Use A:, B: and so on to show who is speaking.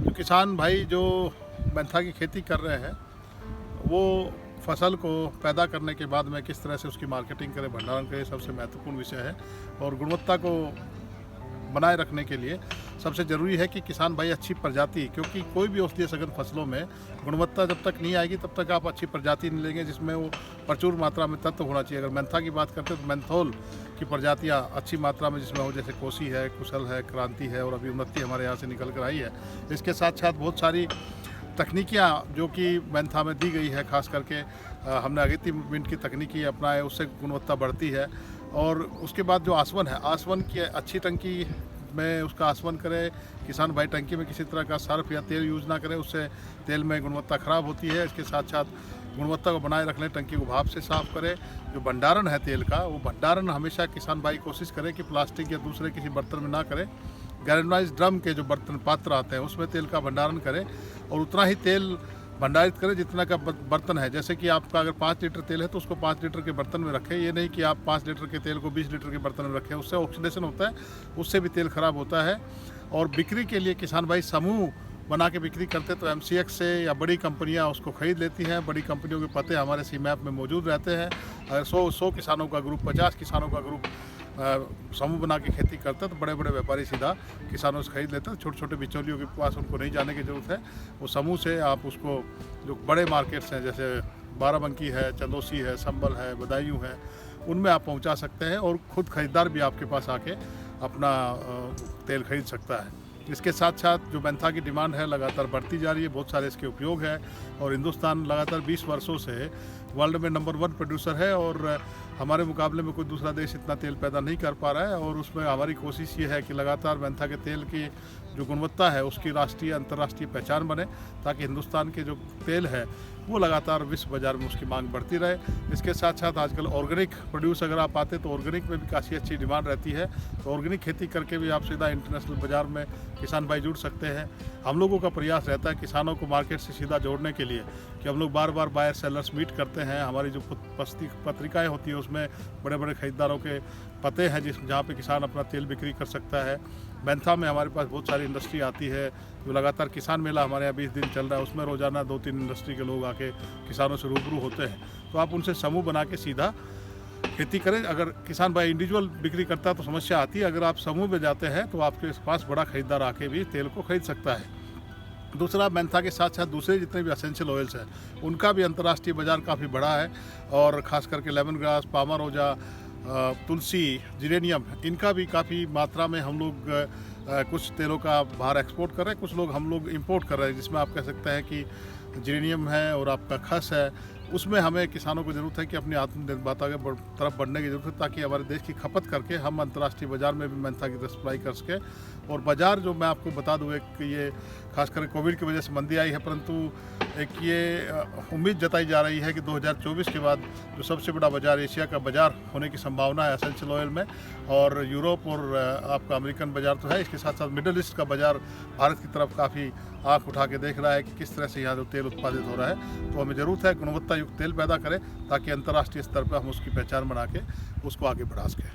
A: जो किसान भाई जो मेंथा की खेती कर रहे हैं, वो फसल को पैदा करने के बाद में किस तरह से उसकी मार्केटिंग करें, भंडारण करें, सबसे महत्वपूर्ण विषय है। और गुणवत्ता को बनाए रखने के लिए सबसे ज़रूरी है कि किसान भाई अच्छी प्रजाति, क्योंकि कोई भी औषधीय सघन फसलों में गुणवत्ता जब तक नहीं आएगी तब तक आप अच्छी प्रजाति नहीं लेंगे जिसमें वो प्रचुर मात्रा में तत्व होना चाहिए। अगर मेंथा की बात करते हैं तो मेंथोल की प्रजातियाँ अच्छी मात्रा में जिसमें हो, जैसे कोसी है, कुशल है, क्रांति है और अभी उन्नति हमारे यहाँ से निकल कर आई है। इसके साथ साथ बहुत सारी तकनीकियाँ जो कि मेंथा में दी गई है, खास करके हमने अगेती मिंट की तकनीकी अपनाए, उससे गुणवत्ता बढ़ती है। और उसके बाद जो आसवन है, आसवन की अच्छी टंकी में उसका आसवन करें। किसान भाई टंकी में किसी तरह का सर्फ या तेल यूज़ ना करें, उससे तेल में गुणवत्ता ख़राब होती है। इसके साथ साथ गुणवत्ता को बनाए रखने टंकी को भाप से साफ़ करें। जो भंडारण है तेल का, वो भंडारण हमेशा किसान भाई कोशिश करें कि प्लास्टिक या दूसरे किसी बर्तन में ना करें। गैल्वेनाइज्ड ड्रम के जो बर्तन पात्र आते हैं उसमें तेल का भंडारण करें और उतना ही तेल भंडारित करें जितना का बर्तन है। जैसे कि आपका अगर 5 लीटर तेल है तो उसको 5 लीटर के बर्तन में रखें। ये नहीं कि आप 5 लीटर के तेल को 20 लीटर के बर्तन में रखें, उससे ऑक्सीडेशन होता है, उससे भी तेल खराब होता है। और बिक्री के लिए किसान भाई समूह बना के बिक्री करते तो एमसीएक्स से या बड़ी कंपनियां उसको खरीद लेती हैं। बड़ी कंपनियों के पते हमारे सीमैप में मौजूद रहते हैं। अगर 100 किसानों का ग्रुप, 50 किसानों का ग्रुप समूह बना के खेती करते हैं तो बड़े बड़े व्यापारी सीधा किसानों से खरीद लेते हैं। छोटे छोटे बिचौलियों के पास उनको नहीं जाने की ज़रूरत है। वो समूह से आप उसको, जो बड़े मार्केट्स हैं जैसे बाराबंकी है, चंदौसी है, संबल है, बदायूं है, उनमें आप पहुंचा सकते हैं और ख़ुद खरीदार भी आपके पास आके अपना तेल खरीद सकता है। इसके साथ साथ जो मेंथा की डिमांड है लगातार बढ़ती जा रही है, बहुत सारे इसके उपयोग है और हिंदुस्तान लगातार 20 वर्षों से वर्ल्ड में नंबर 1 प्रोड्यूसर है और हमारे मुकाबले में कोई दूसरा देश इतना तेल पैदा नहीं कर पा रहा है। और उसमें हमारी कोशिश ये है कि लगातार मेंथा के तेल की जो गुणवत्ता है उसकी राष्ट्रीय अंतर्राष्ट्रीय पहचान बने, ताकि हिंदुस्तान के जो तेल है वो लगातार विश्व बाज़ार में उसकी मांग बढ़ती रहे। इसके साथ साथ आजकल ऑर्गेनिक प्रोड्यूस अगर आप आते तो ऑर्गेनिक में भी काफ़ी अच्छी डिमांड रहती है। तो ऑर्गेनिक खेती करके भी आप सीधा इंटरनेशनल बाज़ार में किसान भाई जुड़ सकते हैं। हम लोगों का प्रयास रहता है किसानों को मार्केट से सीधा जोड़ने के लिए कि हम लोग बार बार बायर सेलर्स मीट करते हैं। हमारी जो पत्रिकाएँ होती हैं उसमें बड़े बड़े खरीदारों के पते हैं जहाँ पे किसान अपना तेल बिक्री कर सकता है। मेंथा में हमारे पास बहुत सारी इंडस्ट्री आती है, जो लगातार किसान मेला हमारे यहाँ 20 दिन चल रहा है, उसमें रोज़ाना 2-3 इंडस्ट्री के लोग आके किसानों से रूबरू होते हैं। तो आप उनसे समूह बना के सीधा खेती करें। अगर किसान भाई इंडिविजुअल बिक्री करता है तो समस्या आती है, अगर आप समूह में जाते हैं तो आपके पास बड़ा खरीदार आके भी तेल को खरीद सकता है। दूसरा, मेंथा के साथ साथ दूसरे जितने भी एसेंशियल ऑयल्स हैं उनका भी अंतर्राष्ट्रीय बाज़ार काफ़ी बड़ा है और ख़ास करके लेमन ग्रास, पामा रोजा, तुलसी, जिरेनियम, इनका भी काफ़ी मात्रा में हम लोग कुछ तेलों का बाहर एक्सपोर्ट कर रहे हैं, कुछ लोग हम लोग इंपोर्ट कर रहे हैं। जिसमें आप कह सकते हैं कि जिरेनियम है और आपका खस है, उसमें हमें किसानों को ज़रूरत है कि अपनी आत्मनिर्भरता के तरफ बढ़ने की ज़रूरत है, ताकि हमारे देश की खपत करके हम अंतर्राष्ट्रीय बाज़ार में भी मेंथा की सप्लाई कर सकें। और बाज़ार जो मैं आपको बता दूँ, एक ये खासकर कोविड की वजह से मंदी आई है, परंतु एक ये उम्मीद जताई जा रही है कि 2024 के बाद जो सबसे बड़ा बाज़ार एशिया का बाज़ार होने की संभावना है एसेंशियल ऑयल में। और यूरोप और आपका अमेरिकन बाज़ार तो है, इसके साथ साथ मिडल ईस्ट का बाज़ार भारत की तरफ काफ़ी आँख उठा के देख रहा है कि किस तरह से यहाँ जो तेल उत्पादित हो रहा है। तो हमें ज़रूरत है गुणवत्ता युक्त तेल पैदा करें, ताकि अंतर्राष्ट्रीय स्तर पर हम उसकी पहचान बना के उसको आगे बढ़ा सकें।